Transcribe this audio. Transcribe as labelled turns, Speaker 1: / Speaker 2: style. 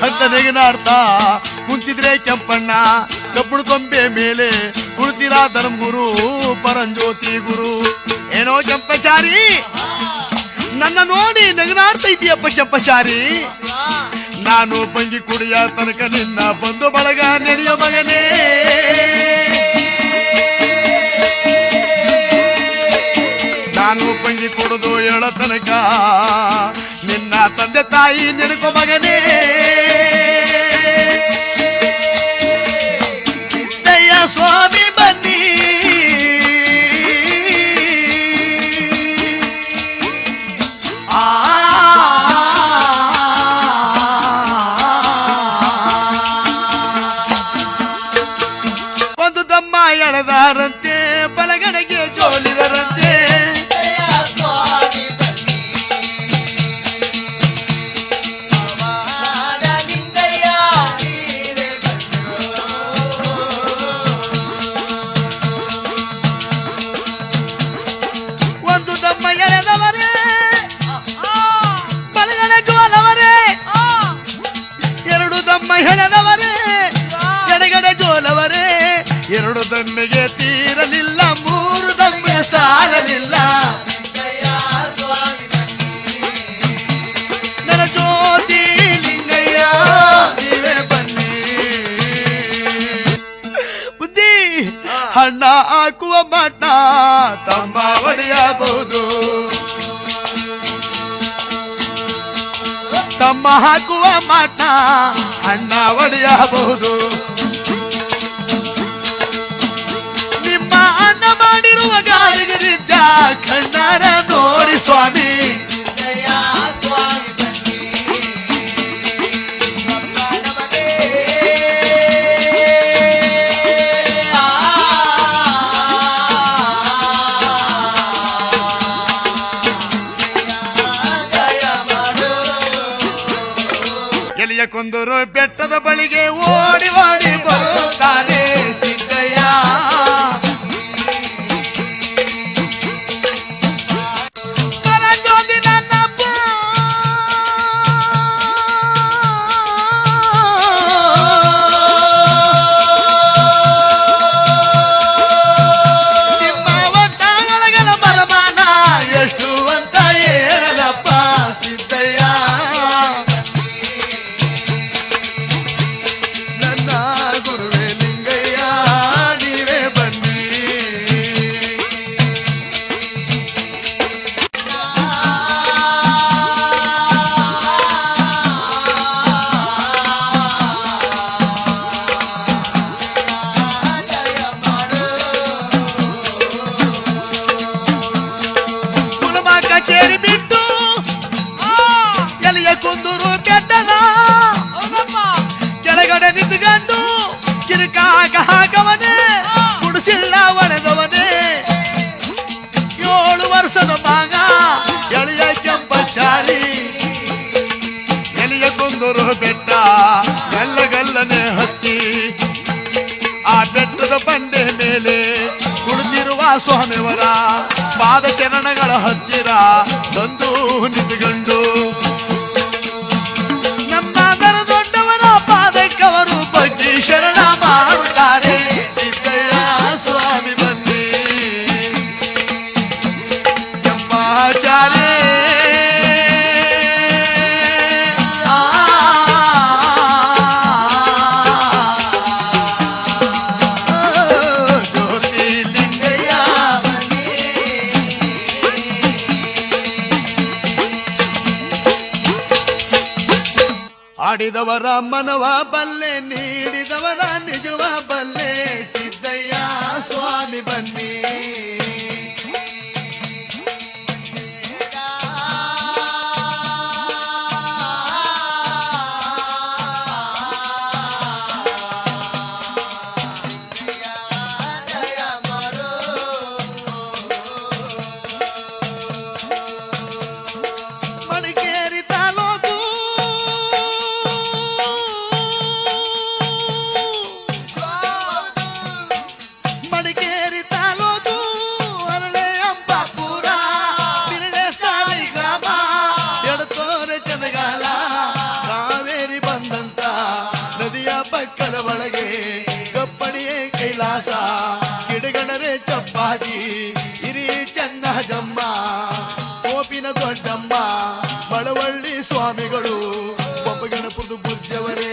Speaker 1: ಅಂತ ನೆಗನಾಡ್ತಾ ಕುಂತಿದ್ರೆ ಕೆಂಪಣ್ಣ. ಕಬ್ಬುಣ ಕೊಂಬೆ ಮೇಲೆ ಕುಳಿತಿರ ಧರ್ಮಗುರು ಪರಂಜ್ಯೋತಿ ಗುರು. ಏನೋ ಕೆಂಪಚಾರಿ, ನನ್ನ ನೋಡಿ ನಗನಾಡ್ತಾ ಇದೆಯಪ್ಪ ಕೆಂಪಚಾರಿ. ನಾನು ಬಂಗಿ ಕುಡಿಯ ತನಕ ನಿನ್ನ ಬಂದು ಬಳಗ ನೆನೆಯ ಮಗನೇ. ನಾನು ಬಂಗಿ ಕುಡಿದು ಹೇಳೋ ತನಕ ನಿನ್ನ ತಂದೆ ತಾಯಿ ನೆನಕೋ ಮಗನೇ. ದಯ್ಯ ಸ್ವಾಮಿ ಬನ್ನಿ, ಒಂದು ದಮ್ಮ ಎಳೆದಾರಂತೆ ಬಲಗಡೆಗೆ ಜೋಲಿದರಂತೆ. ಒಂದು ದಮ್ಮ ಎಳೆದವರೇ ಬಲಗಡೆ ಜೋಲವರೇ, ಎರಡು ದಮ್ಮ ಎಳೆದವರೇ ಎಡಗಡೆ ಜೋಲವರೇ. ಎರಡು ದಮ್ಮೆಗೆ ತೀರಲಿಲ್ಲ, ಮೂರು ದಮ್ಮೆ ಸಾಲಲಿಲ್ಲ. ನನ್ನ ಜ್ಯೋತಿ ಲಿಂಗಯ್ಯ ನೀವೇ ಬನ್ನಿ. ಬುದ್ಧಿ ಹಣ್ಣ ಹಾಕುವ ಮಠ ತಮ್ಮ ಒಡೆಯಬಹುದು, ತಮ್ಮ ಹಾಕುವ ಮಠ ಅಣ್ಣ ಒಡೆಯಬಹುದು. ನಿಮ್ಮ ಅಣ್ಣ ಮಾಡಿರುವ ಗಾಳಿಗರಿದ್ದ ಕಣ್ಣಾರ ನೋಡಿ ಸ್ವಾಮಿ. ಎಲಿಯ ಕೊಂದರು ಬೆಟ್ಟದ ಬಳಿಗೆ ಓಡಿ ಓಡಿ ಬರುತ್ತಾರೆ ಸಿದ್ದಯ್ಯ. ಪರಂಜ್ಯೋತಿ ನನ್ನಪ್ಪ, ನಿಮ್ಮ ಒಟ್ಟಾಗಳಗಲ ಬಲಮಾನ ಎಷ್ಟು ಅಂತ ಹೇಳಲಪ್ಪ ಸಿದ್ದಯ್ಯ. ಗುರುವೇ ಲಿಂಗಯ್ಯ ನೀವೇ ಬನ್ನಿ. ಕುಲಮ ಕಚೇರಿ ಬಿಟ್ಟು ಎಲೆಯ ಕುಂದೂರು ಬೆಟ್ಟದ ಕೆಳಗಡೆ ನಿಂತುಕೊಂಡು ಕಿರುಕಾಗ ಹಾಕವನೇ ಕುಡಿಸಿಲ್ಲ ಒಣದವನೇ. 7 ವರ್ಷದ ಮಗ ಎಳೆಯ ಕೆಂಪಚಾರಿ. ಎಲೆಯ ಕುಂದೂರು ಬೆಟ್ಟ ಗಲ್ಲಗಲ್ಲನೆ ಹತ್ತಿ ಆ ಬೆಟ್ಟದ ಬಂಡೆ ಮೇಲೆ ಕುಳಿತಿರುವ ಸ್ವಾಮಿಯವರ ಪಾದ ಚರಣಗಳ ಹತ್ತಿರ ತಂದು ನಿಂತುಕೊಂಡು ನಮ್ಮ ದೊಡ್ಡವರ ಪಾದಕ್ಕವರು ಬಗ್ಗೆ ಶರಣ ಮಾಡುತ್ತಾರೆ. ಸಿದ್ದಯ್ಯ ಸ್ವಾಮಿ ಬನ್ನಿ ಕೆಂಪಾಚಾರ್ಯ. ಜ್ಯೋತಿ ಲಿಂಗಯ್ಯ ಆಡಿದವರ ಮನವ ಬಲ್ಲೆ, ನೀಡಿದವರ ನಿಜವ ಬಲ್ಲೆ. ಸಿದ್ದಯ್ಯ ಸ್ವಾಮಿ ಬನ್ನಿ. ಮಡಿಕೇರಿ ತಾಲೂಕು ಮಡಿಕೇರಿ ತಾಲೂಕು ನಮ್ಮ ಮಳವಳ್ಳಿ ಸ್ವಾಮಿಗಳು ಬೊಬ್ಬ ಗಣಪತಿ ಬುದ್ಧವರೇ